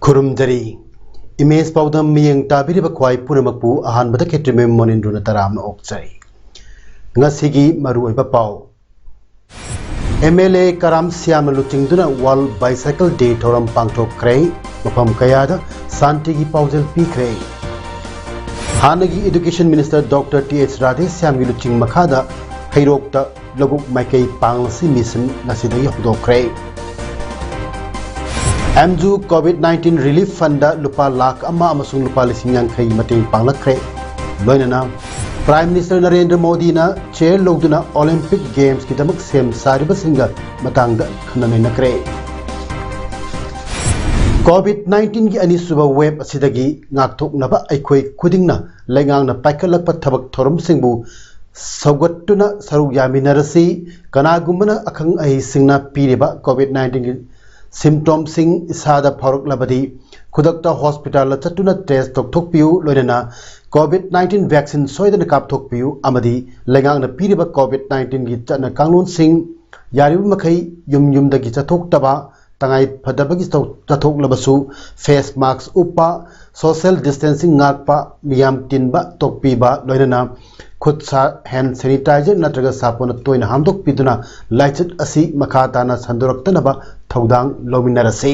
खुरुमदरी image पाउदम मियंग ताबिरिबा ख्वाई पुनमकपु अहानबदा खेत्रिमे मोनिंद्रुना तरामना ओक्चरी ngasiगी maruoiba pau MLA Karam Siamna lutingduna World Bicycle Day thoram pangthokre mafam kayada santigi paujel pikre hanagi Education Minister Dr. T.H. Radhe Siamgi luting makhada hairokta laguk maikai panglasi mission nasidagi hudokre Amju COVID-19 Relief Fund lupa lakh amma amasung lupa lising yankhay mateng panglakre loinana Prime Minister Narendra Modi na chair logduna Olympic Games ki damak sem sariba singa matangda khanane nakre COVID-19 ki ani suba web asidagi ngakthok naba aikhoi khudingna lengang na paikalakpa thabak thorum singbu saugattuna saruk yaminarasi kanagumana akhang ai singna piriba COVID-19 ki symptom sing isada phorok labadi khudakta hospital la chatuna test tokthokpiu loinana COVID-19 vaccine soidana kapthokpiu amadi lengang na piriba COVID-19 gi chana kanglon sing yaribu makhai yum dagi chathoktaba tangai phadabagi chathok labasu face mask upa social distancing ngakpa miyam tinba tokpiba loinana khutsa hand sanitizer natraga sapona toina hamdok piduna laichit asi makha tana sanduraktanaba thaudang lominarasi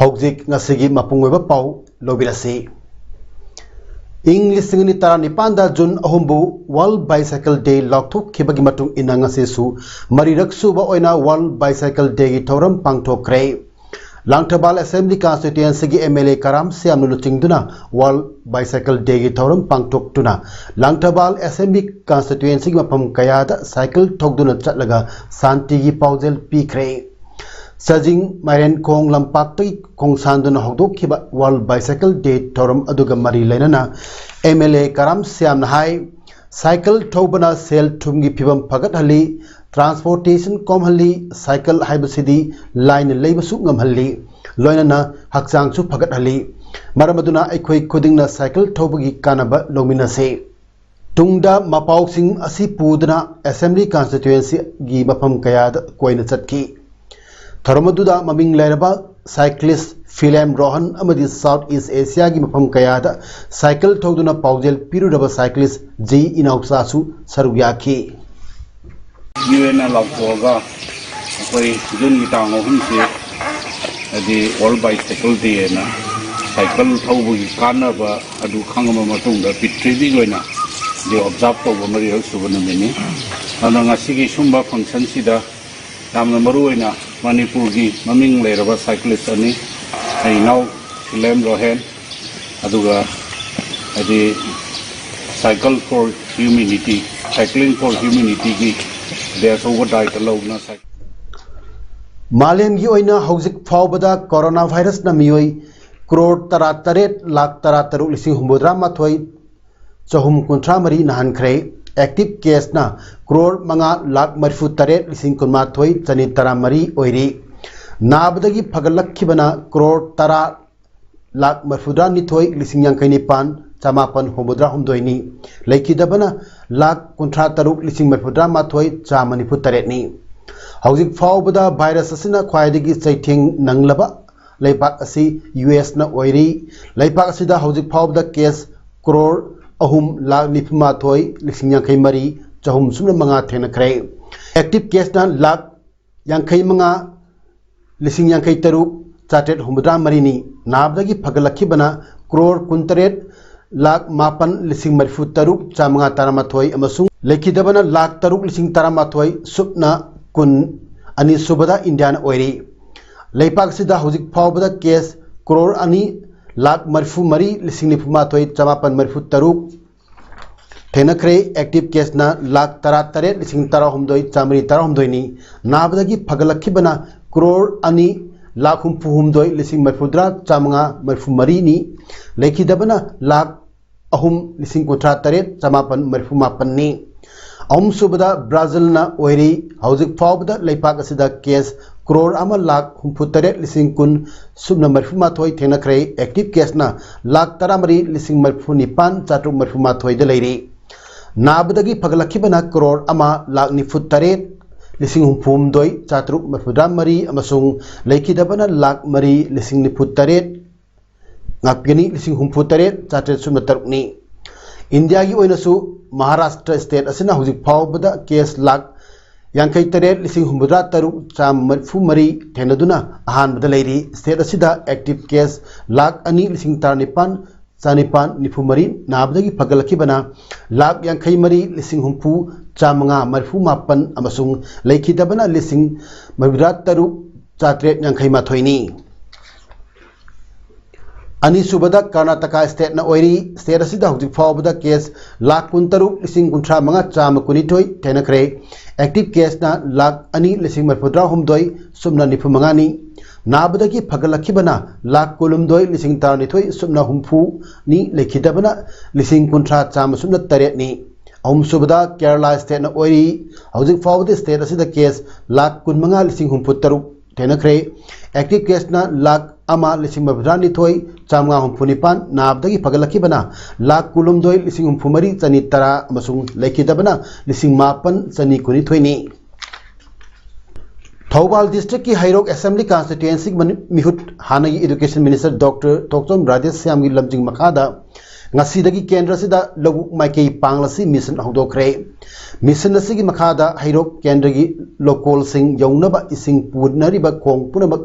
Hauzik ngasigi mapungweba pau lobirasi English singini tara nipanda June ahumbu World Bicycle Day lokthok khibagi matung ina ngasisu mariraksu ba oina World Bicycle Day gi thoram pangthokre Langthabal Assembly Constituency gi MLA Karam Siamna lutingduna World Bicycle Day gi thoram pangthoktuna Langthabal Assembly Constituency gi mapam kayada cycle thokduna chatlaga santi gi paujel pikre Sajing Maren Kong Lampakti Kong Sanduna Hogdokiba World Bicycle Day Thorum Aduga Mari Lenana MLA Karam Siamna Hai Cycle Tobana Sel Tumgi Pibam Pagat Hali Transportation Com Hali Cycle Haibasidi Line Labasuk Ngam Hali Loinana Haksang Su Pagat Hali Maramaduna Equi Kudingna Cycle Tobagi Kanaba Lominase Tungda Mapau Sing Asi Pudana Assembly Constituency Gi Mapam Kayad Koina Chatki Tharamaduna maming leraba cyclist Philem Rohan amadi South East Asia gi mafam kayada cycle thoduna paujel piruraba cyclist J Inauksasu saruyaki UNA lagboga koi jun gi tango hunse adi World Bicycle Day na cycle thobu gi kanaba adu khangama matungda pitri goina de observe to bomari subana meni ana ngasigi sumba function sida namna maruina Manipur gi maming leraba cyclist ani ai now Philem Rohan aduga adi cycle for humanity cycling for humanity gi there's over diet alone Malem gi oina hauzik phawbada coronavirus na miyoi crore 38 lakh 33 lising humbodra mathoi chahum kunthra mari nahan khre active case na crore manga lakh marfu taret lising kunma thoi chani tara mari oiri nabdagi phagalakkhibana crore tara lakh marfudra ni thoi lising yankai ni pan chamapan homodra humdoini leikidabana lakh kunthra taruk lising marfudra ma thoi chamani fu taret ni hauzik phawbada virus asina khwaidagi chaithing nanglaba leipak asi US na oiri leipak asida hauzik phawbada case crore ahum lakh nipma thoi lising yankai mari chahum sumna manga thena khre active case na lakh yankai manga lising yankai taruk chatet humdra mari ni nabdagi phagalakhi bana crore kuntaret lakh mapan lising marfu taruk chamanga taramathoi amasung lekhidabana lakh taruk lising taramathoi subna kun ani subada Indian oiri leipak sida hojik phawbada case crore ani lakh marfu mari lising nipma thoi chamapan marfu taruk Tenakre active case na lakh tara taret lising tara humdoi chamri tara humdoi ni nabdagi phagalakhi bana crore ani lakh humpu humdoi lising marfudra chamanga marfu mari ni lekhidabana lakh ahum lising kunthra taret chamapan marfu mapan ni ahum subada Brazil na oiri hauzik phawbada leipak asida case crore ama lakh humpu taret lising kun subna marfu mathoi tenakre active case na lakh tara mari lising marfu nipan chatruk marfu mathoi de leiri Nabdagi paglakhibana crore ama lakh nifut taret लिसिंग हुमफुमदोई चातरुक मफुद्रा मरी अमसुंग लेखिदबना लाख मरी लिसिंग निफु तरेट ngakpini lising humpu taret chatet sumna tarukni India gi oinasु Maharashtra state asina hujik phawbada case lakh yankai taret lising humbudra taruk cham marfu mari thenaduna ahan bada leiri state asida active case lakh ani lising tarnipan chanipan nifu mari nabdagi phagalaki bana lakh yankai mari lising humpu chamanga marfu mapan amasung lekhidabana lising mabudra taruk chatret yankai mathoini अनीसुबदा Karnataka state ना ओइरी state असिदा हुजिक फावबदा case lakh कुंतरु लिसिंग कुंथ्रा मंगा चाम कुनिथोय थेनखरे एक्टिव केस ना लाख अनि लिसिंग मफुद्रा हुमदोय सुमना निफु मंगानी नाबदगी फगलखिबना लाख कुलुमदोय लिसिंग तारनिथोय सुमना हुमफु नि लेखिदबना लिसिंग कुंथ्रा चाम सुमना तरेत नि अहुमसुबदा केरला स्टेट ना ओइरी हुजिक फावबदा स्टेट असिदा केस लाख कुनमंगा लिसिंग हुमफु तरु थेनखरे एक्टिव केस ना लाख अमा लिसिंग मफुद्रा निथोय चामगा हुमफुनिपान नाबदगी फगलखिबना लाख कुलुमदोय लिसिंग हुमफुमरी चनी तरा अमसुंग लेखिदबना लिसिंग मापन चनी कुनिथोयनी थौबाल डिस्ट्रिक्ट की हाइरोक असेंबली कॉन्स्टिट्यूएंसी मिहुट हानगी education minister doctor Tokchom Rajesh श्यामगी लमजिंग मखादा ngasiदगी केंद्र सिदा लघु माइकई पांगलसी मिशन हौदोखरे मिशन असिगी मखादा हाइरोक केंद्र की लोकल सिंग यौनबा इसिंग पुनरिबा खोंग पुनमक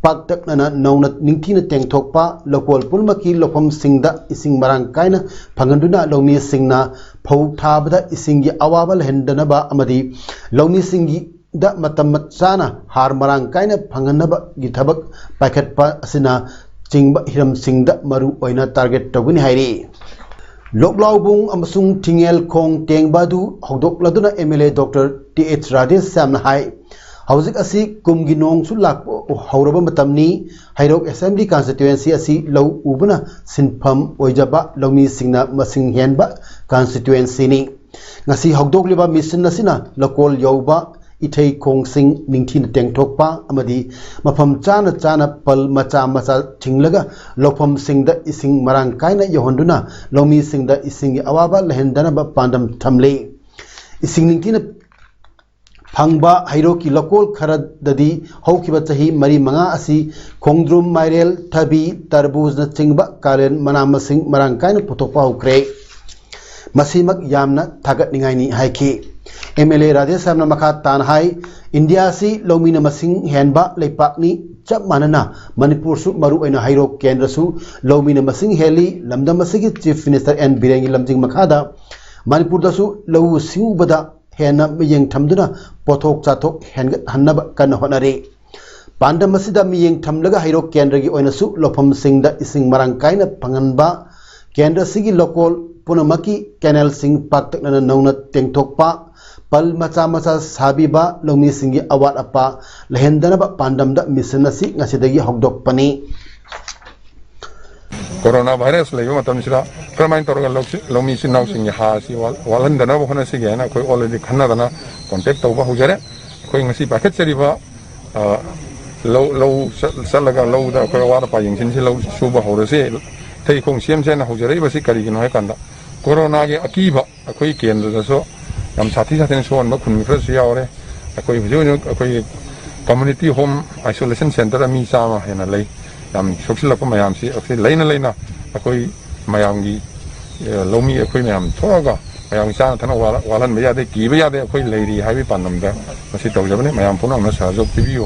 पाक्तकना नौना निंगथीना तेंगथोकपा लोकल पुलमकी लोफम सिंगदा इसिंग मरांग कायना फंगंदुना लौमी सिंगना फौ थाबदा इसिंगी अवाबल हेंदनबा अमदी लौमी सिंगी दा मतम चाना हार मरांग कायना फंगनबा गी थबक पाखटपा असिना चिंगबा हिरम सिंगदा मरु ओइना टारगेट तगुनी हाइरी लोकलाउबुंग अमसुंग थिंगेल खोंग तेंगबादु हौदोकलदुना एमएलए डॉक्टर टीएच राजेश श्यामना हाई हौजिक असी कुमगी नोंगसु लाक हौरबा मतमनी हाइरोक असेंबली कॉन्स्टिट्यूएंसी असी लौ उबना सिनफम ओइजबा लौमी सिंगना मसिंग हेनबा कॉन्स्टिट्यूएंसी नि ngasi hokdokliba mission asina lokol yauba ithei khongsing ningthina tengthokpa amadi mafam chana chana pal macha macha thinglaga lokpham singda ising marang kaina yohonduna lomi singda isingi awaba lehendana ba pandam thamle ising ningthina फंगबा हाइरो की local खरददी हौकिबा चाही मरी मंगा असी खोंद्रुम माइरेल थबी तरबूज न चिंगबा कालेन मना मसिंग मरांग कायन पुथोकपा हुक्रे मसीमक यामना थागतनिंगाइनी हाइकी एमएलए राजेश सामना मखा तान हाई इंडिया सी लौमीना मसिंग हेनबा लेपाकनी चप मानना मणिपुर सु मरु ओइना हाइरो केंद्र सु लौमीना मसिंग हेली लमदम मसिगी चीफ मिनिस्टर एन बिरेंगी लमजिंग मखादा मणिपुर दसु लौ सिउबदा हेना मियेंग थमदुना पोथोक चाथोक हेनगत हन्नब कन होनरे पांडम मसिदा मियेंग थमलगा हाइरो केंद्र की ओइनसु लोफम सिंगदा इसिंग मरांग कायना फंगनबा केंद्र सिगी लोकल पुनमकी कैनल सिंग पाक्तकना नौना तेंगथोकपा पल मचा मचा साबिबा लौमी सिंगी अवात अपा लहेंदनबा पांडमदा मिशन असि ngasiदगी हौदोकपनी कोरोना वायरस लेबो मतमसिदा प्रमाण तौरगा लौमी सिनाव सिंगी हासी वालहंदनबा होनसिगे ना कोई ऑलरेडी खन्नादना कांटेक्ट तौबा होजरे कोई ngasi पाकेट चरिबा लो सलगा लौदा कोई वार पा यंगसिनसि लो सुबा होरसे थै खोंग सेमसेना होजरे बसि करिगिनो है कांदा कोरोना के अकीबा कोई केंद्र दसो हम साथी साथी सोन बा खुन फ्रस यावरे कोई हुजु कोई कम्युनिटी होम आइसोलेशन सेंटर मी सामा हेना लै हम सोक्सिलप मयाम से अखै लैना लैना कोई मयाम की लौमी अखै मयाम थोगा मयाम चा थना वालन मे यादे कीबे यादे अखै लैरी हाइबे पानमदा मसि तौजबने मयाम पुनम सहयोग पिबियो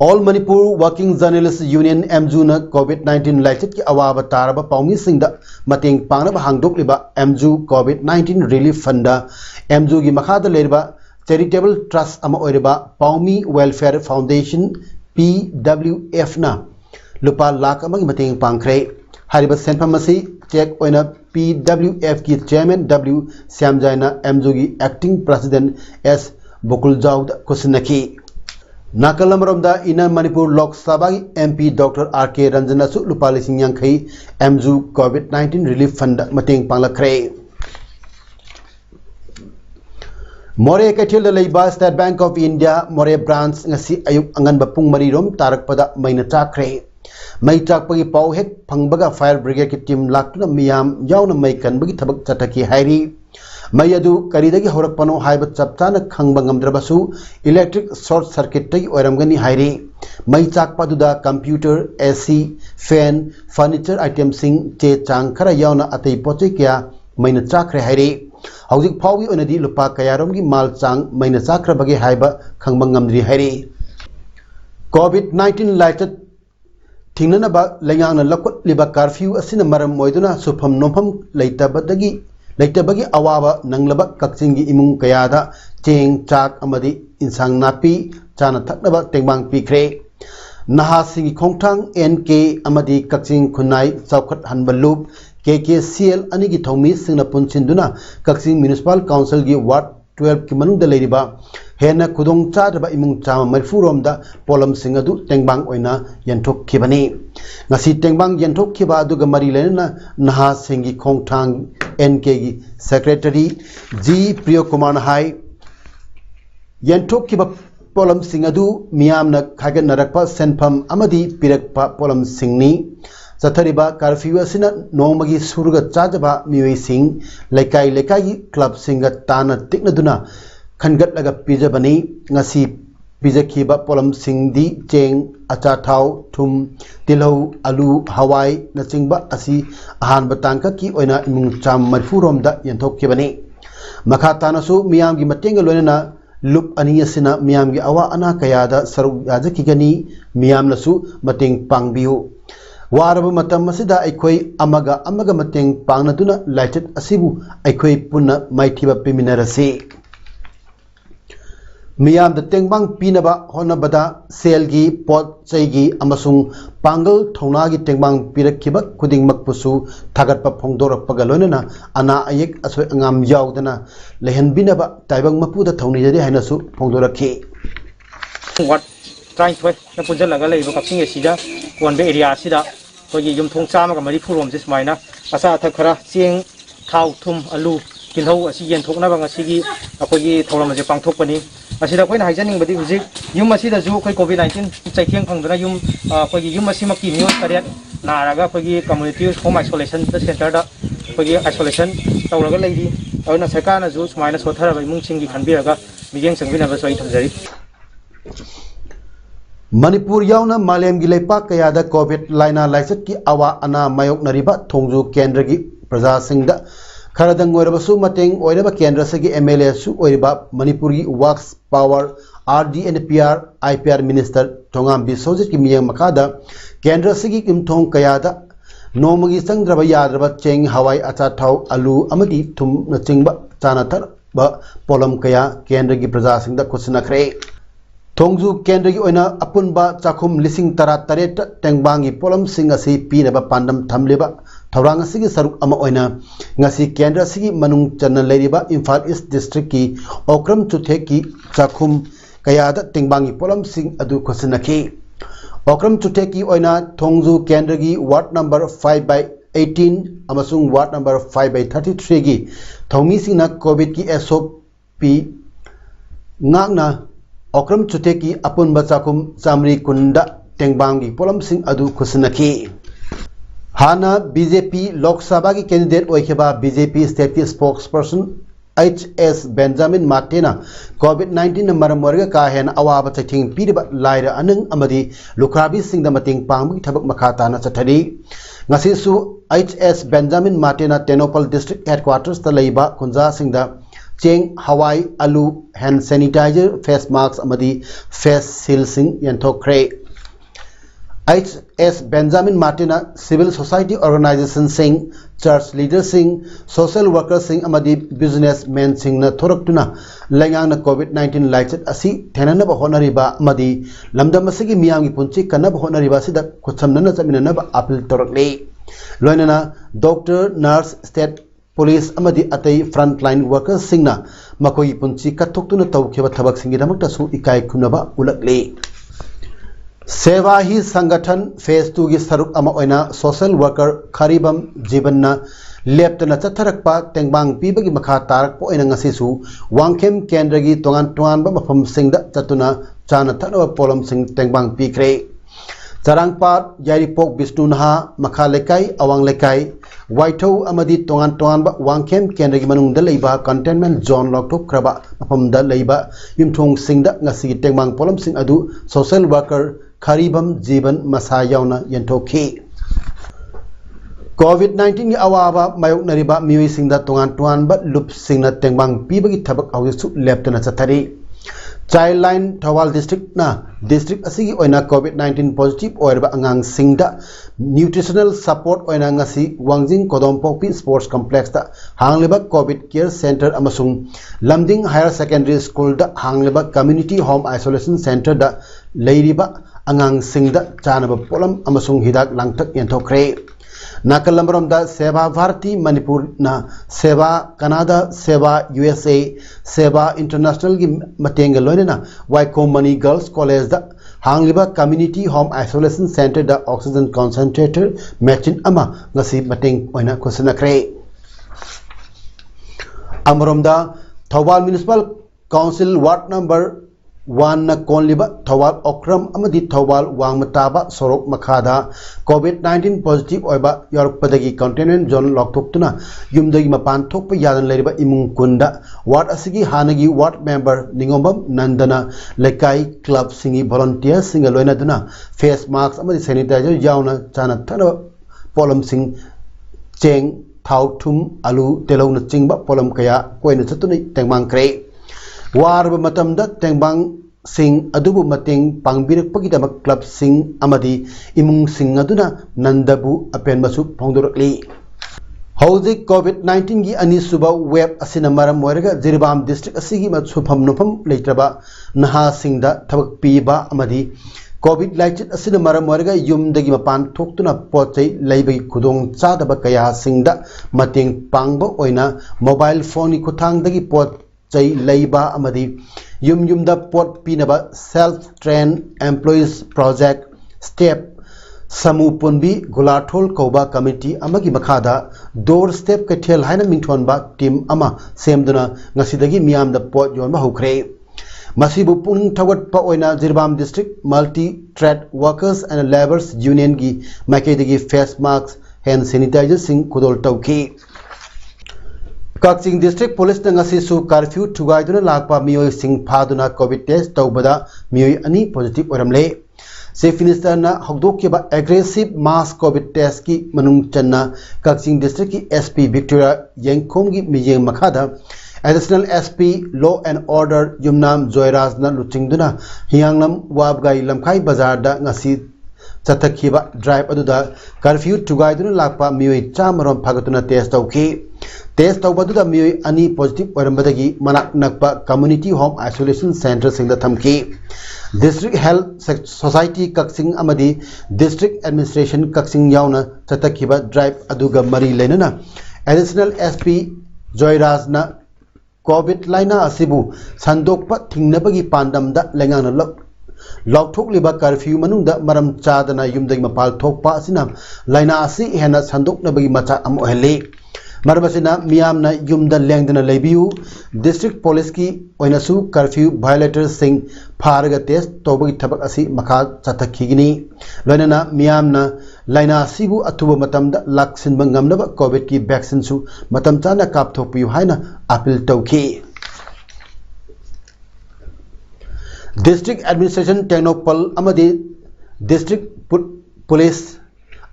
all Manipur working journalist union एमजू न कोविड-19 लाइचट की अवाब तारब पाउमी सिंगदा मतेंग पांगनब हांगदोकलिबा एमजू कोविड-19 रिलीफ फंड एमजू की मखादा लेरबा चैरिटेबल ट्रस्ट अमा ओइरबा पाउमी वेलफेयर फाउंडेशन PWF ना लुपा लाख अमगी मतेंग पांखरे हारिबा सेंफम असी चेक ओइना PWF की चेयरमैन W श्यामजायना एमजू की एक्टिंग प्रेसिडेंट S बुकुलजाउद कुसनकी नाकलमरमदा इना मणिपुर लोकसभा की MP डॉक्टर RK रंजनसु लुपा लिसिंग यांखई एमजू कोविड-19 रिलीफ फंड मतेंग पांगलखरे मोरे कैथल लेबा state bank of India more branch ngasi ayuk anganba pung marirom tarakpada maina takre mai takpagi pau hek phangbaga fire brigade ki team laktuna miyam yauna mai kanbagi thabak chataki hairi मई अदु करीदगी हौरकपनो हाइब चपचाना खंगबा ngamdrabasu electric short circuit तगी ओरमगनी हाइरे मई चाकपादुदा computer AC fan furniture item सिंग चे चांग खरा यावना अतई पोचे क्या मैना चाखरे हाइरे हौजिक फाउगी ओनदी लुपा कयारोमगी माल चांग मैना चाखरबगे हाइबा खंगबा ngamdri हाइरे COVID-19 लाइचत थिंगनबा लयांगना लकोटलिबा कर्फ्यू असिना मरम मोइदुना सुफम नोफम लेतबगी अवाबा नंगलबा कक्चिंगी इमुंग कयादा चेंग चाक अमदी इंसांग नापी चाना थकनबा तेंगबांग पीख्रे नहासिंगी खोंगथांग NK अमदी कक्चिंग खुनाई चौखट हनबलूब KKCL अनिगी थौमी सिंगना पुनसिंदुना कक्चिंग म्युनिसिपल काउंसिल की वार्ड 12 की मनुंगदा लेरिबा हेना खुदोंग चादबा इमुंग चामा मरफुरोमदा पोलम सिंग अदु तेंगबांग ओइना यंथोखिबनी ngasi tengbang yentokhiba aduga mari lena naha singi khongthang NK gi secretary G Priyo Kumar hai yentokhiba polam sing adu miyamna khagan narakpa senpham amadi pirakpa polam singni chathariba curfew asina nomagi surga chajaba miwi sing lekai lekai club singa tana tiknaduna khangat laga pijabani ngasi पिजखीबा पोलम सिंगदी चेंग अचा थाव थुम तिलौ आलू हवाई नचिंगबा असि अहान बतांका की ओइना इमुंग चाम मरफुरोमदा यंथोखिबनी मखा तानसु मियामगी मतेंग लोइना लुप अनि असिना मियामगी अवा अना कयादा सरुक याजकिगनी मियामनसु मतेंग पांगबियु वारब मतम असिदा अखोई अमगा मतेंग पांगनदुना लाइचत असिबु अखोई पुन्ना माइथिबा पिमिनरसी मियाम द तेंगबांग पीनबा होनबदा सेलगी पोट चैगी अमसुंग पांगल थौनागी तेंगबांग पिरखिबा खुदिंगमकपुसु थागतपा फोंदोरपगा लोनना अना अयेक असोय अंगाम यावदना लेहनबिनबा ताइबंग मपुदा थौनिजदि हाइनसु फोंदोरखि वाट ट्राई थोय न पुजलगा लेबा कप्सिंग एसिदा कोनबे एरिया सिदा कोगी युमथोंग चामागा मरि फुरोम जे स्माइना असा थखरा चेंग थाव थुम आलू किलौ असि येनथोकनाबा ngasiगी अखोगी थौरमजे पांगथोकपनी असिदा कोइना हाइजनिंगबदी हुजिक युम असिदा जु कोइ COVID-19 चाइखेंग फंगदना युम कोगी युम असिमकी मियोन करेट नारागा कोगी कम्युनिटी होम आइसोलेशन सेंटर दा कोगी आइसोलेशन तौरगा लेदी अरुना सरकारना जु सुमाइना सोथरबा इमुंगसिंगी खनबिरगा मिगेंग संगबिनबा सोइ थमजरी मणिपुर यावना मालेमगी लेपाक कयादा कोविड लाइना लाइसत की अवा अना मायोक नरिबा थोंजु केंद्र की प्रजा सिंगदा खरदंग ओरबसु मतेंग ओरबा केंद्र से MLA सु ओरबा मणिपुर की works power RDNPR IPR minister Thongam Biswajit की मियंग मखादा केंद्र से की किमथोंग कयादा नोमगी संग्रबा याद्रबा चेंग हवाई अचा थाव आलू अमदी थुम नचिंगबा चानाथर बा पोलम कया केंद्र की प्रजा सिंगदा खुसनखरे थोंजु केंद्र की ओइना अपुनबा चाखुम लिसिंग तरा तरेट तेंगबांगी पोलम सिंग असि पीनबा पांडम थमलेबा थौरांग असिगी सरुक अमा ओइना ngasi केंद्र असिगी मनुंग चन्न लेरिबा इम्फाल ईस्ट डिस्ट्रिक्ट की ओक्रम चुथे की चाखुम कयादा तेंगबांगी पोलम सिंग अदु खुसनखि ओक्रम चुथे की ओइना थोंजु केंद्र की वार्ड नंबर 5/18 अमसुंग वार्ड नंबर 5/33 की थौमी सिंगना कोविड की SOP ngakna ओक्रम चुथे की अपुन बचाकुम चामरी कुंडा तेंगबांगी पोलम सिंह अदु खुसनखि हाना BJP लोकसभा की कैंडिडेट ओइखेबा BJP स्टेट की स्पोक्सपर्सन HS बेंजामिन मार्टेना COVID-19 मरम वर्ग का हेन अवाब चथिंग पीरिबा लाइरा अनंग अमदी लुखराबी सिंह द मतिंग पांगबी थबक मखाताना चथरी ngasisu HS Benjamin Martena Tengnoupal district headquarters द लेबा खुंजा सिंह द चेंग हवाई आलू हैंड सैनिटाइजर फेस मास्क अमदी फेस सील सिंह यंथोखरे HS Benjamin Martena civil society organisation सिंह चर्च लीडर सिंह सोशल वर्कर सिंह अमदी बिजनेसमैन सिंह न थोरक्तुना लैंगांगना COVID-19 लाइचत असि थेननबा होनरिबा अमदी लमदम असigi मियामगी पुंची कनब होनरिबा सिदा खुचमनना चमिननबा अपील तोरकले लोइनना डॉक्टर नर्स स्टेट पुलिस अमदी अतई फ्रंटलाइन वर्कर्स सिंगना मकोई पुंची कथोक्तुना तौखेबा थबक सिंगिदमक्तसु इकाय खुनबा उलकले सेवा ही संगठन फेज 2 की सरुक अमा ओइना सोशल वर्कर खरीबम जीवनना लेप्तना चथरकपा तेंगबांग पीबगी मखा तारकपा ओइना ngasisu वांगखेम केंद्र की तोंगान तोंगान मफम सिंगदा चतुना चाना थनवा pollen Singh तेंगबांग पीख्रे Charangpat Yairipok Bisnunaha Makha Lekai Awang Lekai Waithau amadi tongan tongan ba wangkem kenragi manung da leiba containment zone lokthok kraba mafam da leiba yumthong singda ngasi tengmang polam sing adu social worker Kharibam Jiban Masa yauna yentokhi COVID-19 gi awaba mayok nariba miwi singda tongan tongan ba lup singna tengmang pibagi thabak awsu leptana chathari Childline Thawal district na district asigi oina COVID-19 positive oirba angang singda nutritional support oina ngasi Wangjing Kodompokpi Sports Complex da hangleba COVID care center amasung Lamding Higher Secondary School da hangleba community home isolation center da leiriba angang singda chanaba polam amasung hidak langtak yenthokre Nakalambaram da Seva Bharati Manipur na Seva Canada Seva USA Seva International gi mateng loine na Waikomani Girls College da hangliba community home isolation center da oxygen concentrator machine ama ngasi mateng oina khosana kre Amarom da Thawal Municipal Council Ward number 1 na konliba Thawal Okram amadi Thawal Wangmataba Sorok Makhada COVID-19 positive oiba yorpadagi containment zone loktoktuna yumdagi mapan thokpa yadan leriba imung kunda ward asigi hanagi ward member Ningombam Nandana Lekai club singi volunteers singa loina duna face masks amadi sanitizer yauna chana thana polam sing cheng thau thum alu telong na chingba polam kaya koina chatuni tengmang kre warba matamda tengbang sing adubu mating pangbirapagidama club sing amadi imung sing aduna nandabu apen masu phongdorakli hauzik COVID-19 gi ani suba web asina maram moiraga Jirbam district asigi matsufam nufam leitraba naha singda thabak piba amadi COVID laichit asina maram moiraga yumdagi mapan thoktuna pochai leibagi khudong chadaba kaya singda mating pangba oina mobile phone kuthangdagi pot Chai Leiba Amadi Yumda Port Pinaba Self Trained Employees Project Step Samu Punbi Gulathol Koba Committee Amagi Makhada Doorstep Kathel Haina Mingthonba Team Ama Semduna Ngasidagi Miam the Port Yonba Hukre Masibu Puning Tawat Pa Oina Jirbam District Multi Trade Workers and Laborers Union Gi Makedagi face masks hand sanitizer sing Kudol Tauki Kakching District Police ngasi su curfew thugaiduna lakpa mioi sing phaduna COVID test tawbada mioi ani positive oramle Chief Minister na hokdokkiba aggressive mass COVID test ki manung channa Kakching District ki SP Victoria Yengkhom gi mijeng makhada Additional SP Law and Order Yumnam Joyraj na luchingduna hiyangnam wabgai lamkhai bazar da ngasi chathakhiba drive aduda curfew thugaiduna lakpa mioi chamarom phagatuna test tawki Test tawbaduda mioi ani positive orambadagi manak nakpa community home isolation center singda thamki District Health Society Kakching amadi District Administration Kakching yauna chatakhiba drive aduga mari lenana Additional SP Joyraj na COVID laina asibu sandokpa thingnabagi pandamda lengana Lokthokliba curfew manungda maram chadana yumdagi mapal thokpa asina laina asi hena sandoknabagi macha am ohele Marmasina Miamna Yumda Langdana Lebiu District Police ki oinasu curfew violators sing Paraga test Tobagi Tabak Asi Maka Chatakigini Lanana Miamna Laina Sibu Atuba Matamda Laksin Bangamnaba COVID ki vaccine su Matamtana Kaptopu Haina Apil Tauki District Administration Technopal Amadi District Police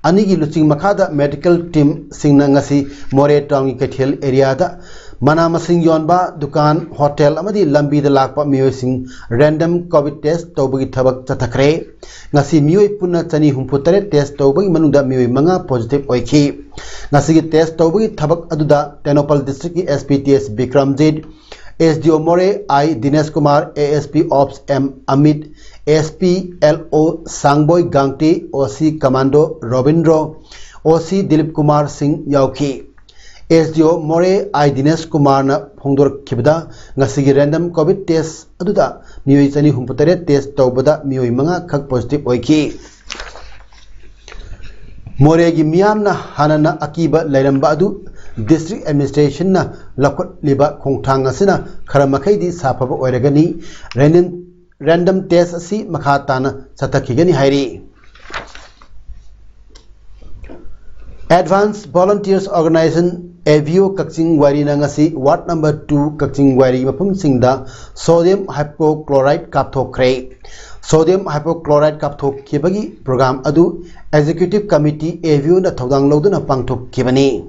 Anigi Luching Makada medical team singna ngasi More Town Kathel area da Manama Sing Yonba Dukan Hotel Amadi Lambi the Lakpa Mio Sing random COVID test Tobagi Tabak Chatakre Ngasi Mio Puna Chani Humputare test Tobagi Manuda Mio Manga positive Oiki Nasi test Tobagi Tabak Aduda Tenopal District SPTS Bikram Zed SDO More I Dinesh Kumar ASP Ops M Amit SP LO Sangboy Gangti OC Commando Robindro OC Dilip Kumar Singh Yauki SDO More I Dinesh Kumar na Phongdor Kibda ngasigi random COVID test aduda mioi chani humputare test tawbada mioi manga khak positive oiki More gi miam na hanana akiba lairamba adu District Administration na lakot liba khongthang asina kharamakhay di sapaba oiragani random test asi makhatana satakigani hairi Advanced Volunteers Organization AVO Kakching Wari Nangasi Ward number 2 Kakching Wari Mapum Singda Sodium Hypochlorite Kapthokre Sodium Hypochlorite Kapthokibagi Program Adu Executive Committee AVO na Thodang Loduna Pangthok Kibani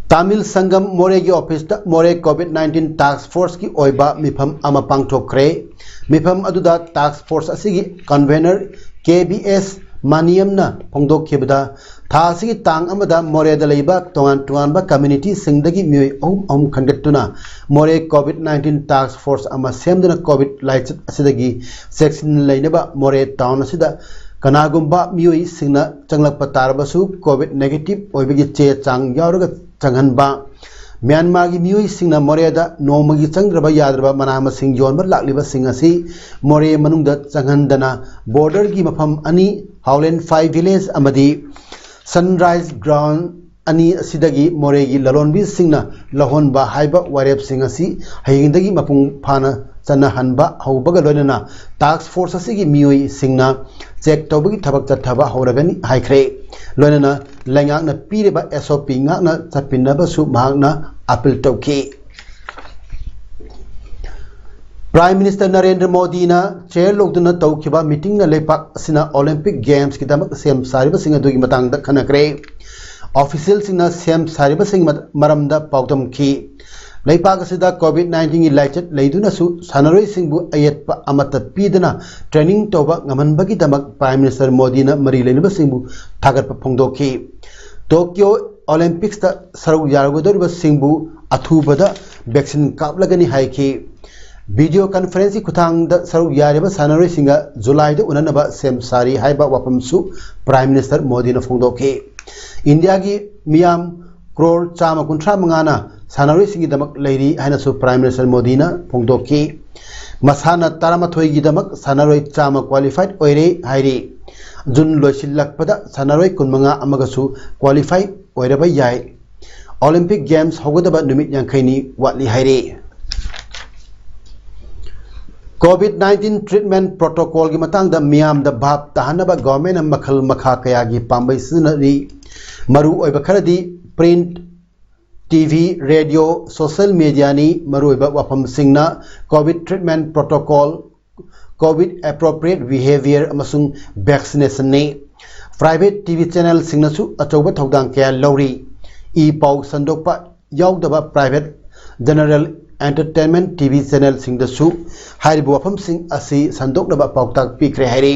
Tamil Sangam Moregi Office More COVID-19 Task Force ki Oiba Mifam Ama Pangthokre Mifam Aduda Task Force Asigi Convener KBS Maniam na Pongdok Kibada Thasi Tang Amada More the Labak Tongan Tuanba Community Singdagi Mui Kandatuna More COVID-19 Task Force Ama Semdana COVID Lights Asidagi Section Lainaba More Town Asida Kanagumba Mui Singna Changlak Patarabasu COVID negative Oibigi Che Chang Yaruga Changhanba Myanmar gi Mui Singna Moreda Nomagi Changraba Yadraba Manama Sing Yonba Lakliba Singasi More Manungda Changhandana Border gi Mafam Ani Howland 5 Village Amadi Sunrise Ground Ani Sidagi Moregi Lalonbi Singna Lahonba Haiba Warep Singasi Hayindagi Mapung Pana Sana Hanba Haubaga Lonana Task Force Asigi Mui Singna Check Tobagi Tabak Taba Horagani Haikre Lonana Langana Piriba SOP Ngana Tapinaba Subhagna Apple Toki Prime Minister Narendra Modi na chair logduna tawkiba meeting na lepak sina Olympic Games kidamak sem sariba singa dugi matang da khanakre official sina sem sariba sing maramda pawdam ki lepak asida COVID-19 gi laichet leiduna su sanaroi singbu ayetpa amata pidana training toba ngamanbagi damak Prime Minister Modi na mari leniba singbu thagat pa phongdoki Tokyo Olympics ta saru yargodoriba singbu athubada vaccine kaplagani haiki Video conference kutang da saru yareba sanaroi singa July da unanaba sem sari haiba wapamsu Prime Minister Modi na phongdoki India gi miyam crore chama kunthra mangana sanaroi singi damak leiri haina su Prime Minister Modi na phongdoki masana taramathoi gi damak sanaroi chama qualified oire hairi Jun loisilakpada sanaroi kunmanga amagasu qualified oireba yai Olympic Games hogodaba numit yankhaini watli hairi COVID-19 treatment protocol ki matang da miyam da bhab tahanaba government na makhal makha kaya gi pambai sinari maru oiba kharadi print TV radio social media ni maru oiba wafam singna COVID treatment protocol COVID appropriate behavior amasung vaccination ni private TV channel singna su achauba thodang kaya lori e pau sandokpa yaudaba private general Entertainment TV channel sing the su haribu wafam sing asi sandok naba pautak pikre hari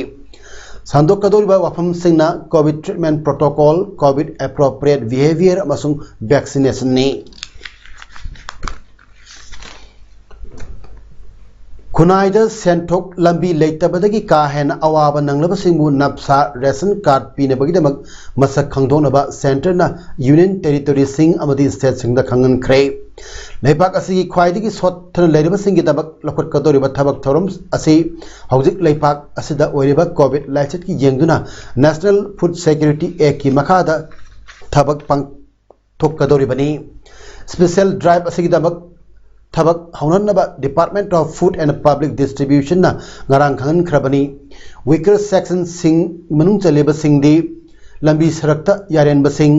sandok kadoriba wafam sing na COVID treatment protocol COVID appropriate behavior amasung vaccination ni Kunaida sentok lambi leitabadagi ka hen awaba nanglaba singbu napsa ration card pine bagi damak masak khangdonaba center na union territory sing amadi state sing da khangan khrei Lepak asigi khwaidigi sot thana leiriba singi dabak lokot kadoriba thabak thorum asi hojik lepak asida oiriba COVID license ki yengduna National Food Security Act ki makhada thabak pang thok kadoribani special drive asigi dabak thabak haunanaba Department of Food and Public Distribution na ngarang khangan khrabani weaker section sing manung chaleba singdi lambi sarakta yaren basing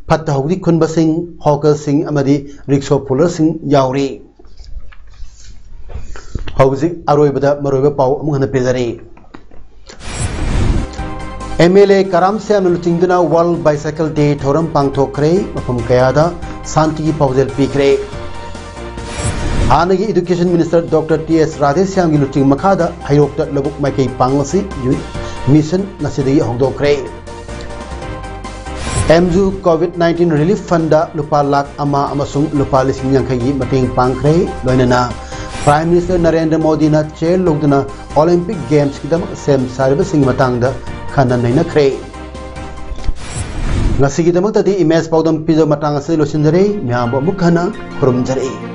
Pata Hogdi Kunba Singh, Hawker Singh Amadi, Rickshaw Puller Singh Yauri. Housing Aroibada Maroba Pau Muhana Pizari. MLA Karam Sam Lutingduna World Bicycle Day Thoram Pangto Kray, Mapam Kayada, Santi Pausel Pikre. Hanagi Education Minister Dr. T.S. Radhesyam Luting Makada, Hayokta Labuk Maikay Pangasi, Mission Nasidi Hogdo Kray. MZU COVID-19 Relief Fund lupa lakh ama amasung lupa lising yankagi mating pangkre loinana Prime Minister Narendra Modi na chair logduna Olympic Games kidam sem sariba sing matang da khanan naina kre ngasi kidam tadi image paudam pijo matang se losinjare myambo mukhana khurumjare